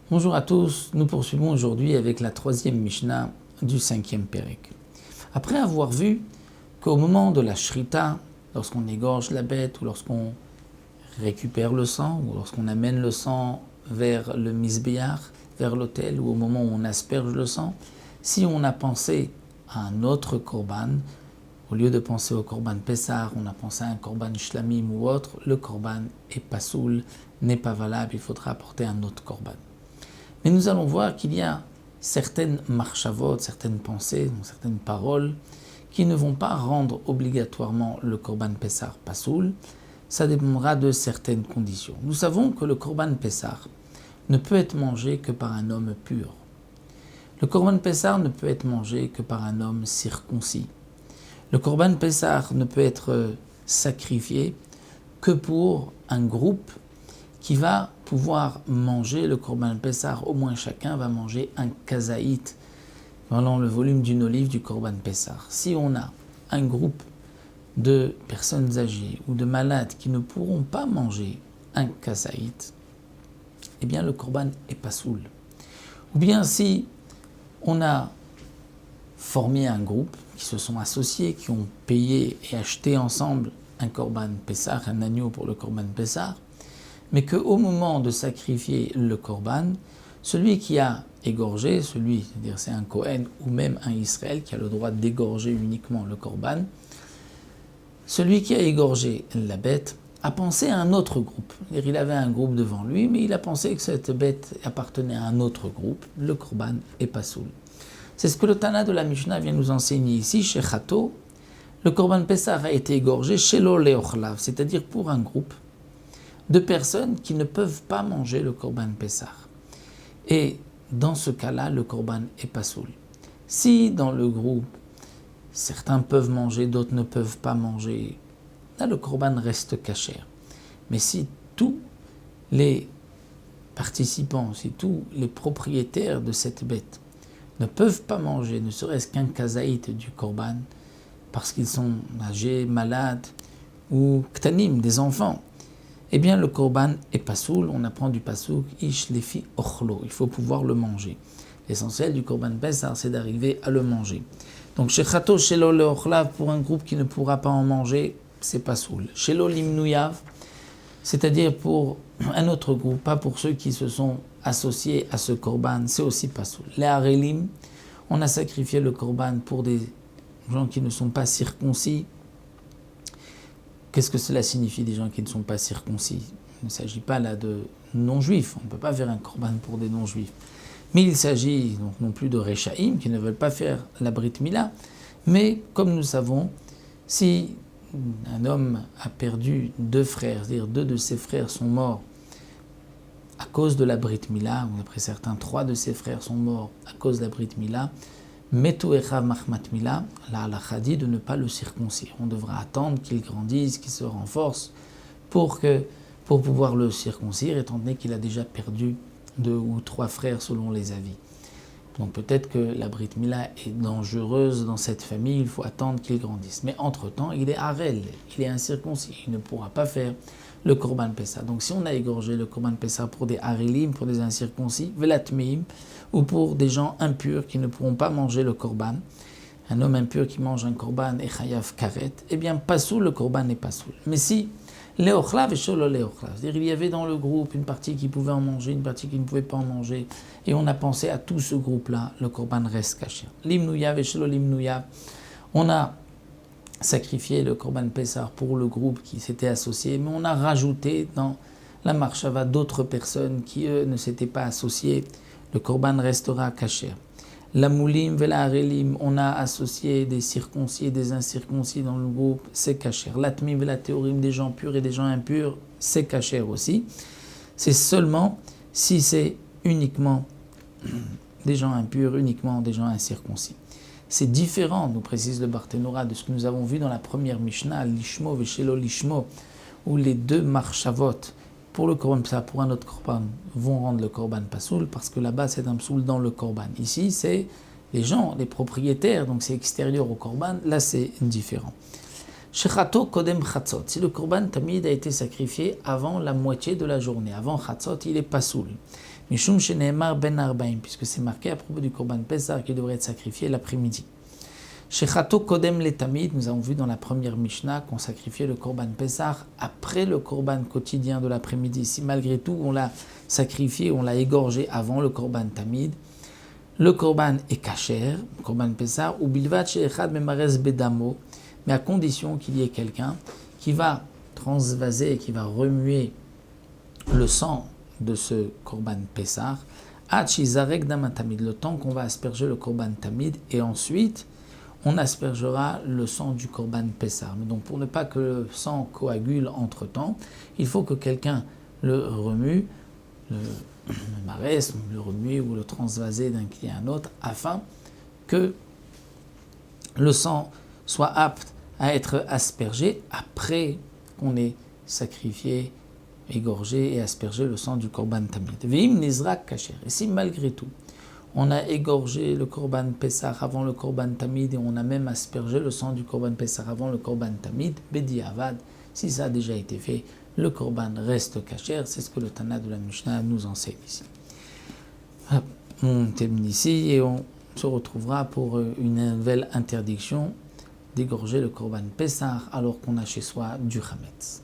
Bonjour à tous, nous poursuivons aujourd'hui avec la troisième Mishnah du cinquième Pérek. Après avoir vu qu'au moment de la Shrita, lorsqu'on égorge la bête ou lorsqu'on récupère le sang ou lorsqu'on amène le sang vers le Mizbeach, vers l'autel ou au moment où on asperge le sang, si on a pensé à un autre korban, au lieu de penser au korban Pessah, on a pensé à un korban Shlamim ou autre, le korban est pasoul, n'est pas valable, il faudra apporter un autre korban. Mais nous allons voir qu'il y a certaines marchavot, certaines pensées, certaines paroles qui ne vont pas rendre obligatoirement le korban Pessah pasoul. Ça dépendra de certaines conditions. Nous savons que le korban Pessah ne peut être mangé que par un homme pur. Le korban Pessah ne peut être mangé que par un homme circoncis. Le korban Pessah ne peut être sacrifié que pour un groupe qui va pouvoir manger le korban Pessah. Au moins chacun va manger un kazaït pendant le volume d'une olive du korban Pessah. Si on a un groupe de personnes âgées ou de malades qui ne pourront pas manger un kazaït, eh bien le korban est pasoul. Ou bien si on a formé un groupe qui se sont associés, qui ont payé et acheté ensemble un korban Pessah, un agneau pour le korban Pessah, mais qu'au moment de sacrifier le korban, celui qui a égorgé, c'est-à-dire c'est un Kohen ou même un Israël qui a le droit d'égorger uniquement le korban, celui qui a égorgé la bête a pensé à un autre groupe. Il avait un groupe devant lui, mais il a pensé que cette bête appartenait à un autre groupe. Le korban est pasoul. C'est ce que le Tana de la Mishnah vient nous enseigner ici, chez Chato. Le korban Pessah a été égorgé chez l'Oléochlav, c'est-à-dire pour un groupe de personnes qui ne peuvent pas manger le korban Pessah. Et dans ce cas-là, le korban est pasoul. Si dans le groupe, certains peuvent manger, d'autres ne peuvent pas manger, là le korban reste kasher. Mais si tous les participants, si tous les propriétaires de cette bête ne peuvent pas manger, ne serait-ce qu'un kazaït du korban, parce qu'ils sont âgés, malades, ou ktanim, des enfants, eh bien le korban est pasoul. On apprend du pasouk, ish lefi ochlo, il faut pouvoir le manger. L'essentiel du korban Pessah, c'est d'arriver à le manger. Donc chez Chato, chez lo leochlav, pour un groupe qui ne pourra pas en manger, c'est pasoul. Chez lo limnouyav, c'est-à-dire pour un autre groupe, pas pour ceux qui se sont associés à ce korban, c'est aussi pasoul. Les harelim, on a sacrifié le korban pour des gens qui ne sont pas circoncis. Qu'est-ce que cela signifie, des gens qui ne sont pas circoncis? Il ne s'agit pas là de non-juifs, on ne peut pas faire un korban pour des non-juifs. Mais il s'agit donc non plus de Rechaïm qui ne veulent pas faire la Brit Mila. Mais comme nous savons, si un homme a perdu deux frères, c'est-à-dire deux de ses frères sont morts à cause de la Brit Mila, ou d'après certains, 3 de ses frères sont morts à cause de la Brit Mila, Metu Echav Mahmat Mila, la halakha dit de ne pas le circoncire. On devra attendre qu'il grandisse, qu'il se renforce pour pouvoir le circoncire, étant donné qu'il a déjà perdu 2 ou 3 frères selon les avis. Donc peut-être que la Brit Mila est dangereuse dans cette famille, il faut attendre qu'il grandisse. Mais entre-temps, il est harel, il est incirconcis, il ne pourra pas faire le korban Pessah. Donc si on a égorgé le korban Pessah pour des harelim, pour des incirconcis, velatmeim, ou pour des gens impurs qui ne pourront pas manger le korban, un homme impur qui mange un korban et chayav karet, eh bien pasoul, le korban est pasoul. Mais si Léochlav et Sholo Léochlav, c'est-à-dire il y avait dans le groupe une partie qui pouvait en manger, une partie qui ne pouvait pas en manger, et on a pensé à tout ce groupe-là, le korban reste caché. Limnouyav et Sholo Limnouyav, on a sacrifié le korban Pessah pour le groupe qui s'était associé, mais on a rajouté dans la marshava d'autres personnes qui, eux, ne s'étaient pas associées, le korban restera caché. La moulim vela harelim, on a associé des circoncis et des incirconcis dans le groupe, c'est caché. L'atmi vela théorim, des gens purs et des gens impurs, c'est caché aussi. C'est seulement si c'est uniquement des gens impurs, uniquement des gens incirconcis. C'est différent, nous précise le Barthénora, de ce que nous avons vu dans la première Mishnah, Lishmo Veshelo Lishmo, où les deux marchavot, pour le korban Pessah, pour un autre korban, vont rendre le korban pasoul, parce que là-bas c'est un psoul dans le korban. Ici c'est les gens, les propriétaires, donc c'est extérieur au korban, là c'est différent. Shechato kodem chatzot. Si le korban tamid a été sacrifié avant la moitié de la journée, avant chatzot, il est pasoul. Mishum sheneemar ben arbaim, puisque c'est marqué à propos du korban pesach qui devrait être sacrifié l'après-midi. Shechato kodem le tamid, nous avons vu dans la première Mishnah qu'on sacrifiait le korban pesach après le korban quotidien de l'après-midi. Si malgré tout on l'a sacrifié, on l'a égorgé avant le korban tamid, le korban est kasher, le korban pesach, ou bilvat she'echad memares bedamo, mais à condition qu'il y ait quelqu'un qui va transvaser, qui va remuer le sang de ce korban pesach, ad shizarek dam tamid, le temps qu'on va asperger le korban tamid, et ensuite on aspergera le sang du korban pesach. Donc pour ne pas que le sang coagule entre-temps, il faut que quelqu'un le remue, le maresse, le remue ou le transvaser d'un pied à un autre, afin que le sang soit apte à être aspergé après qu'on ait sacrifié, égorgé et aspergé le sang du korban tamid. Ve'im nizrak kasher. Et si malgré tout, on a égorgé le korban pesach avant le korban tamid et on a même aspergé le sang du korban pesach avant le korban tamid, bedi avad, si ça a déjà été fait, le korban reste kasher. C'est ce que le Tana de la Mishnah nous enseigne ici. On termine ici et on se retrouvera pour une nouvelle interdiction d'égorger le korban pesach alors qu'on a chez soi du chametz.